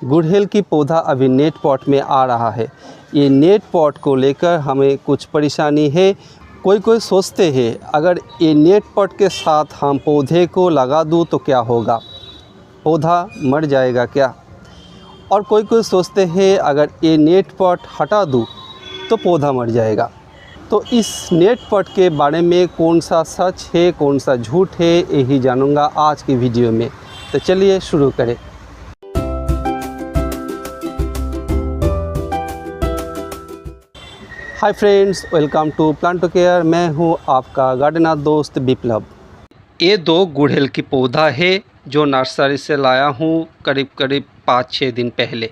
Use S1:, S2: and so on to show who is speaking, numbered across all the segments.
S1: गुड़हल की पौधा अभी नेट पॉट में आ रहा है। ये नेट पॉट को लेकर हमें कुछ परेशानी है। कोई सोचते हैं अगर ये नेट पॉट के साथ हम पौधे को लगा दूं तो क्या होगा, पौधा मर जाएगा क्या। और कोई सोचते हैं अगर ये नेट पॉट हटा दूं तो पौधा मर जाएगा। तो इस नेट पॉट के बारे में कौन सा सच है कौन सा झूठ है, यही जानूंगा आज की वीडियो में। तो चलिए शुरू करें। Hi friends, welcome to plant care. मैं हूं आपका गार्डनर दोस्त विप्लव। ये दो गुड़हल की पौधा है जो नर्सरी से लाया हूं करीब 5-6 दिन पहले।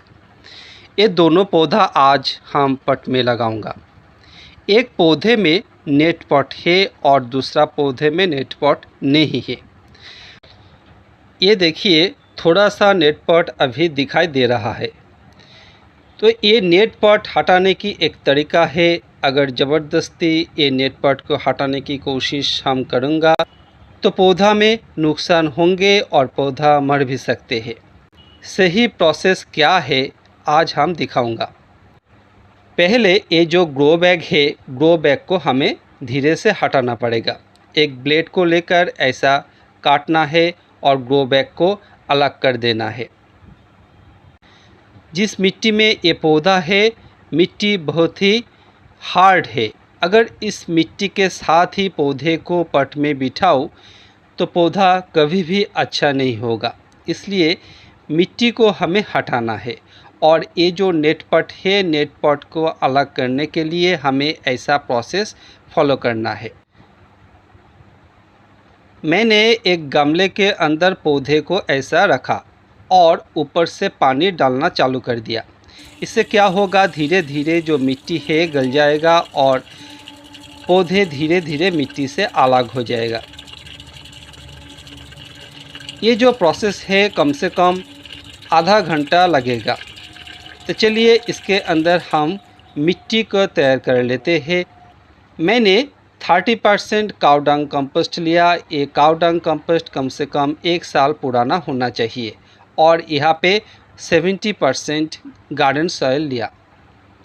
S1: ये दोनों पौधा आज हम पट में लगाऊंगा। एक पौधे में नेट पॉट है और दूसरा पौधे में नेट पॉट नहीं है। ये देखिए थोड़ा सा नेट पॉट अभी दिखाई दे रहा है। तो ये नेट पॉट हटाने की एक तरीका है। अगर ज़बरदस्ती ये नेट पॉट को हटाने की कोशिश हम करूँगा तो पौधा में नुकसान होंगे और पौधा मर भी सकते हैं। सही प्रोसेस क्या है आज हम दिखाऊंगा। पहले ये जो ग्रो बैग है, ग्रो बैग को हमें धीरे से हटाना पड़ेगा। एक ब्लेड को लेकर ऐसा काटना है और ग्रो बैग को अलग कर देना है। जिस मिट्टी में ये पौधा है, मिट्टी बहुत ही हार्ड है। अगर इस मिट्टी के साथ ही पौधे को पट में बिठाओ तो पौधा कभी भी अच्छा नहीं होगा। इसलिए मिट्टी को हमें हटाना है और ये जो नेट पॉट है, नेट पॉट को अलग करने के लिए हमें ऐसा प्रोसेस फॉलो करना है। मैंने एक गमले के अंदर पौधे को ऐसा रखा और ऊपर से पानी डालना चालू कर दिया। इससे क्या होगा, धीरे धीरे जो मिट्टी है गल जाएगा और पौधे धीरे धीरे मिट्टी से अलग हो जाएगा। ये जो प्रोसेस है कम से कम आधा घंटा लगेगा। तो चलिए इसके अंदर हम मिट्टी को तैयार कर लेते हैं। मैंने 30% काऊ डंग कंपोस्ट लिया। ये काऊ डंग कंपोस्ट कम से कम 1 साल पुराना होना चाहिए। और यहाँ पे 70% गार्डन सॉइल लिया।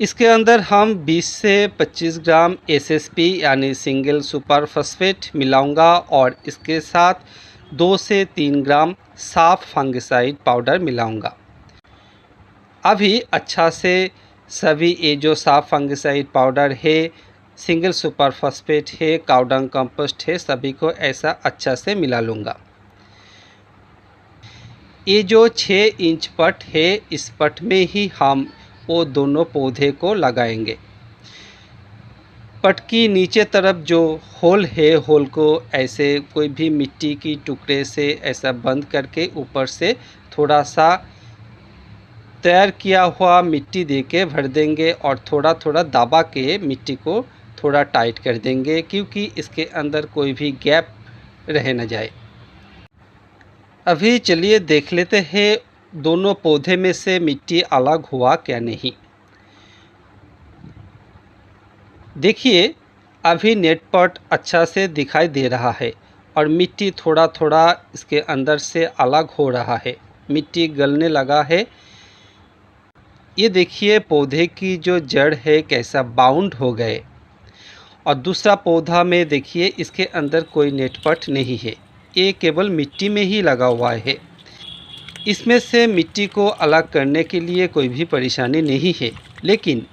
S1: इसके अंदर हम 20 से 25 ग्राम एसएसपी यानी सिंगल सुपर फॉस्फेट मिलाऊंगा और इसके साथ 2 से 3 ग्राम साफ फंगिसाइड पाउडर मिलाऊंगा। अभी अच्छा से सभी ये जो साफ फंगिसाइड पाउडर है, सिंगल सुपर फॉस्फेट है, काऊ डंग कंपोस्ट है, सभी को ऐसा अच्छा से मिला लूँगा। ये जो 6 इंच पट है, इस पट में ही हम वो दोनों पौधे को लगाएंगे। पट की नीचे तरफ जो होल है, होल को ऐसे कोई भी मिट्टी की टुकड़े से ऐसा बंद करके ऊपर से थोड़ा सा तैयार किया हुआ मिट्टी दे के भर देंगे और थोड़ा थोड़ा दबा के मिट्टी को थोड़ा टाइट कर देंगे, क्योंकि इसके अंदर कोई भी गैप रह न जाए। अभी चलिए देख लेते हैं दोनों पौधे में से मिट्टी अलग हुआ क्या नहीं। देखिए अभी नेट पॉट अच्छा से दिखाई दे रहा है और मिट्टी थोड़ा थोड़ा इसके अंदर से अलग हो रहा है, मिट्टी गलने लगा है। ये देखिए पौधे की जो जड़ है कैसा बाउंड हो गए। और दूसरा पौधा में देखिए इसके अंदर कोई नेट पॉट नहीं है, ये केवल मिट्टी में ही लगा हुआ है। इसमें से मिट्टी को अलग करने के लिए कोई भी परेशानी नहीं है, लेकिन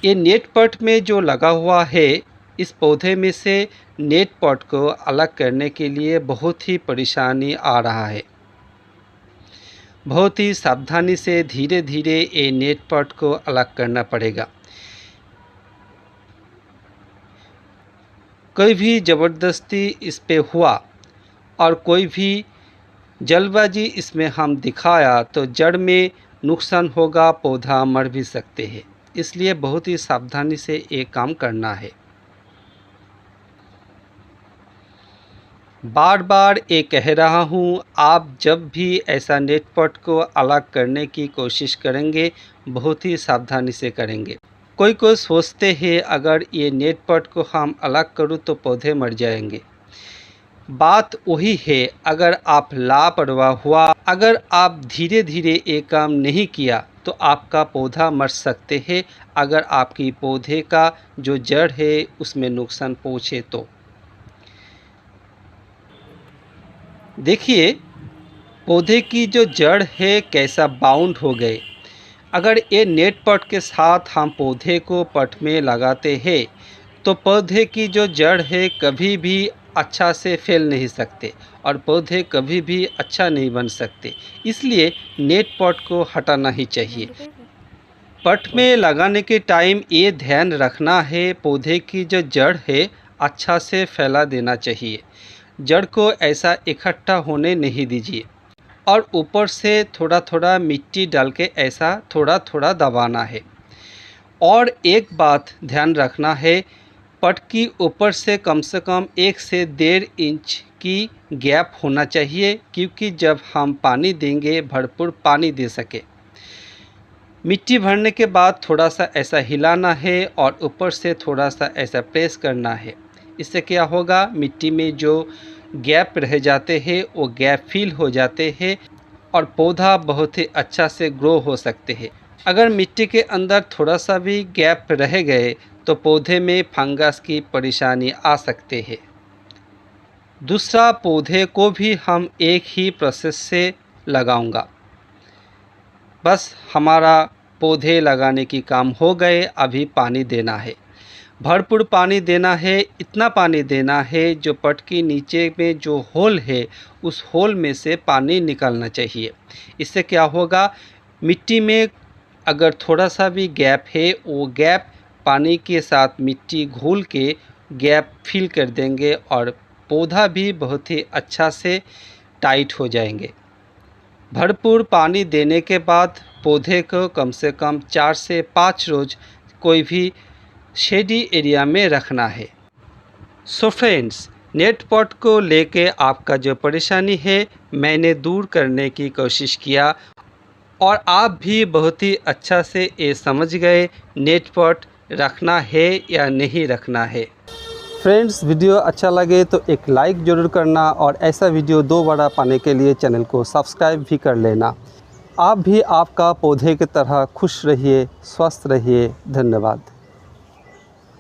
S1: ये नेट पॉट में जो लगा हुआ है, इस पौधे में से नेट पॉट को अलग करने के लिए बहुत ही परेशानी आ रहा है। बहुत ही सावधानी से धीरे धीरे ये नेट पॉट को अलग करना पड़ेगा। कोई भी ज़बरदस्ती इस पे हुआ और कोई भी जल्दबाजी इसमें हम दिखाया तो जड़ में नुकसान होगा, पौधा मर भी सकते हैं। इसलिए बहुत ही सावधानी से ये काम करना है। बार बार ये कह रहा हूँ, आप जब भी ऐसा नेट पॉट को अलग करने की कोशिश करेंगे बहुत ही सावधानी से करेंगे। कोई सोचते हैं अगर ये नेट पॉट को हम अलग करूँ तो पौधे मर जाएंगे। बात वही है, अगर आप लापरवाह हुआ, अगर आप धीरे धीरे ये काम नहीं किया तो आपका पौधा मर सकते हैं। अगर आपकी पौधे का जो जड़ है उसमें नुकसान पहुँचे तो देखिए पौधे की जो जड़ है कैसा बाउंड हो गए। अगर ये नेट पट के साथ हम पौधे को पट में लगाते हैं तो पौधे की जो जड़ है कभी भी अच्छा से फैल नहीं सकते और पौधे कभी भी अच्छा नहीं बन सकते। इसलिए नेट पॉट को हटाना ही चाहिए। पट में लगाने के टाइम ये ध्यान रखना है पौधे की जो जड़ है अच्छा से फैला देना चाहिए। जड़ को ऐसा इकट्ठा होने नहीं दीजिए और ऊपर से थोड़ा थोड़ा मिट्टी डाल के ऐसा थोड़ा थोड़ा दबाना है। और एक बात ध्यान रखना है, पट की ऊपर से कम 1 से 1.5 इंच की गैप होना चाहिए, क्योंकि जब हम पानी देंगे भरपूर पानी दे सके। मिट्टी भरने के बाद थोड़ा सा ऐसा हिलाना है और ऊपर से थोड़ा सा ऐसा प्रेस करना है। इससे क्या होगा, मिट्टी में जो गैप रह जाते हैं वो गैप फिल हो जाते हैं और पौधा बहुत ही अच्छा से ग्रो हो सकते हैं। अगर मिट्टी के अंदर थोड़ा सा भी गैप रह गए तो पौधे में फंगस की परेशानी आ सकते हैं। दूसरा, पौधे को भी हम एक ही प्रोसेस से लगाऊंगा। बस हमारा पौधे लगाने की काम हो गए, अभी पानी देना है, भरपूर पानी देना है। इतना पानी देना है जो पट के नीचे में जो होल है उस होल में से पानी निकलना चाहिए। इससे क्या होगा, मिट्टी में अगर थोड़ा सा भी गैप है वो गैप पानी के साथ मिट्टी घोल के गैप फिल कर देंगे और पौधा भी बहुत ही अच्छा से टाइट हो जाएंगे। भरपूर पानी देने के बाद पौधे को कम से कम 4 से 5 रोज़ कोई भी शेडी एरिया में रखना है। सो फ्रेंड्स, नेट पॉट को लेके आपका जो परेशानी है मैंने दूर करने की कोशिश किया और आप भी बहुत ही अच्छा से ये समझ गए नेट पॉट रखना है या नहीं रखना है। फ्रेंड्स, वीडियो अच्छा लगे तो एक लाइक ज़रूर करना और ऐसा वीडियो दोबारा पाने के लिए चैनल को सब्सक्राइब भी कर लेना। आप भी आपका पौधे की तरह खुश रहिए, स्वस्थ रहिए। धन्यवाद।